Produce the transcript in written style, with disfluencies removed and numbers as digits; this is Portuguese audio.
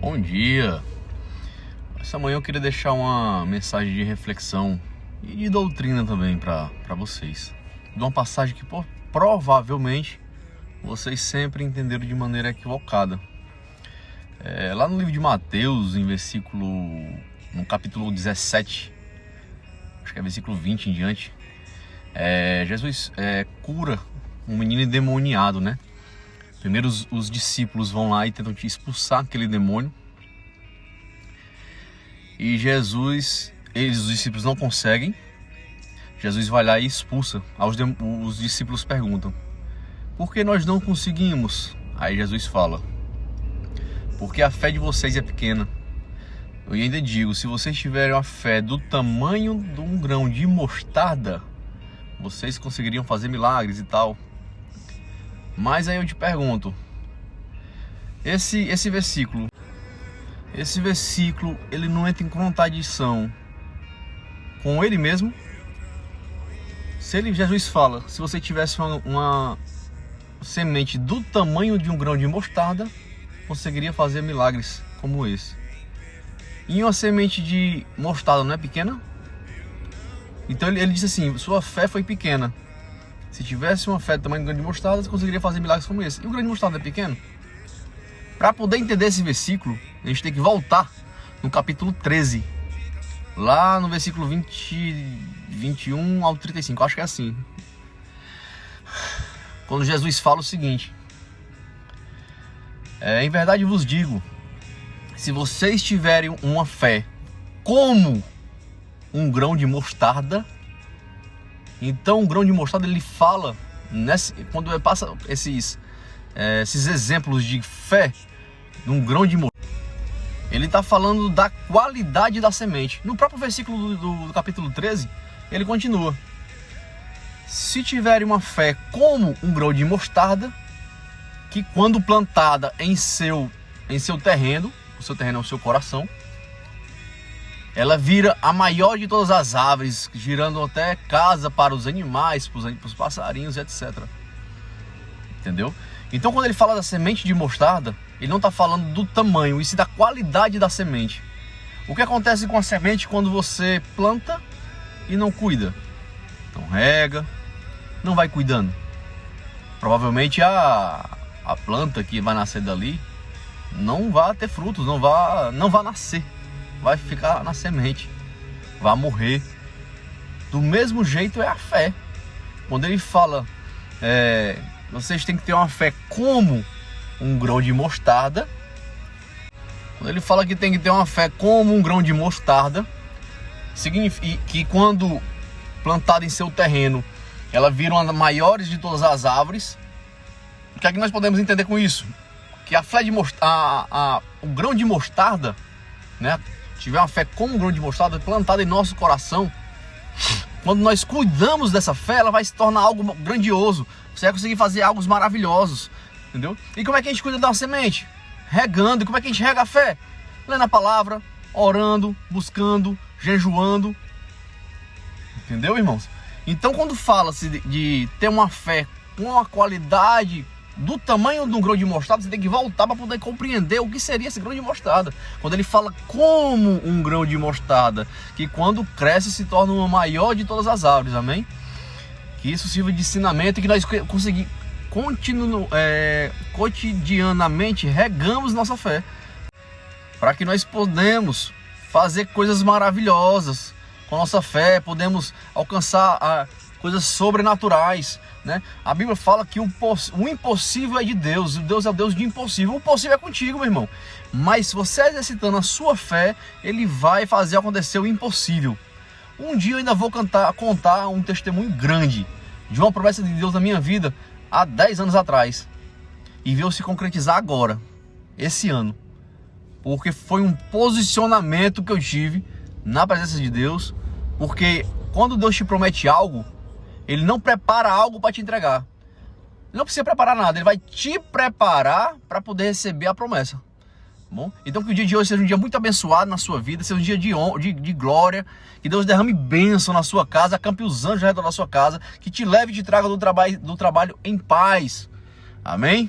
Bom dia! Essa manhã eu queria deixar uma mensagem de reflexão e de doutrina também para vocês. De uma passagem que provavelmente vocês sempre entenderam de maneira equivocada. Lá no livro de Mateus, no capítulo 17, acho que é versículo 20 em diante, Jesus cura um menino endemoniado, né? Primeiro os discípulos vão lá e tentam expulsar aquele demônio. E os discípulos não conseguem. Jesus vai lá e expulsa. Os discípulos perguntam: por que nós não conseguimos? Aí Jesus fala: porque a fé de vocês é pequena. Eu ainda digo, se vocês tiverem a fé do tamanho de um grão de mostarda, vocês conseguiriam fazer milagres e tal. Mas aí eu te pergunto, esse versículo, ele não entra em contradição com ele mesmo? Jesus fala, se você tivesse uma semente do tamanho de um grão de mostarda, conseguiria fazer milagres como esse. E uma semente de mostarda não é pequena? Então ele disse assim, sua fé foi pequena. Se tivesse uma fé do tamanho do grão de mostarda, você conseguiria fazer milagres como esse. E o grão de mostarda é pequeno? Para poder entender esse versículo, a gente tem que voltar no capítulo 13. Lá no versículo 21 ao 35, acho que é assim. Quando Jesus fala o seguinte: em verdade vos digo, se vocês tiverem uma fé como um grão de mostarda. Então o grão de mostarda, ele fala, quando ele passa esses exemplos de fé num grão de mostarda, ele está falando da qualidade da semente. No próprio versículo do capítulo 13, ele continua: se tiverem uma fé como um grão de mostarda, que quando plantada em seu terreno, o seu terreno é o seu coração, ela vira a maior de todas as árvores, girando até casa para os animais, para os passarinhos, etc. Entendeu? Então quando ele fala da semente de mostarda, ele não está falando do tamanho, e sim da qualidade da semente. O que acontece com a semente quando você planta e não cuida? Não rega, não vai cuidando. Provavelmente a planta que vai nascer dali não vai ter frutos, não vai nascer. Vai ficar na semente, vai morrer. Do mesmo jeito é a fé. Quando ele fala, vocês têm que ter uma fé como um grão de mostarda. Quando ele fala que tem que ter uma fé como um grão de mostarda, significa que quando plantada em seu terreno, ela vira uma das maiores de todas as árvores. O que é que nós podemos entender com isso? Que a fé de o grão de mostarda, né? Tiver uma fé como um grão de mostarda plantada em nosso coração, quando nós cuidamos dessa fé, ela vai se tornar algo grandioso. Você vai conseguir fazer algo maravilhosos, entendeu? E como é que a gente cuida da semente? Regando. E como é que a gente rega a fé? Lendo a palavra, orando, buscando, jejuando. Entendeu, irmãos? Então quando fala-se de ter uma fé com a qualidade do tamanho de um grão de mostarda, você tem que voltar para poder compreender o que seria esse grão de mostarda. Quando ele fala como um grão de mostarda, que quando cresce se torna uma maior de todas as árvores, amém? Que isso sirva de ensinamento e que nós cotidianamente regamos nossa fé, para que nós podemos fazer coisas maravilhosas com nossa fé, podemos alcançar coisas sobrenaturais, né? A Bíblia fala que o impossível é de Deus. Deus é o Deus de impossível. O possível é contigo, meu irmão. Mas se você exercitando a sua fé, ele vai fazer acontecer o impossível. Um dia eu ainda vou contar um testemunho grande de uma promessa de Deus na minha vida há 10 anos atrás, e veio se concretizar agora, esse ano, porque foi um posicionamento que eu tive na presença de Deus. Porque quando Deus te promete algo, ele não prepara algo para te entregar. Ele não precisa preparar nada, ele vai te preparar para poder receber a promessa. Bom? Então que o dia de hoje seja um dia muito abençoado na sua vida, seja um dia de glória, que Deus derrame bênção na sua casa, acampe os anjos ao redor da sua casa, que te leve e te traga do trabalho em paz. Amém?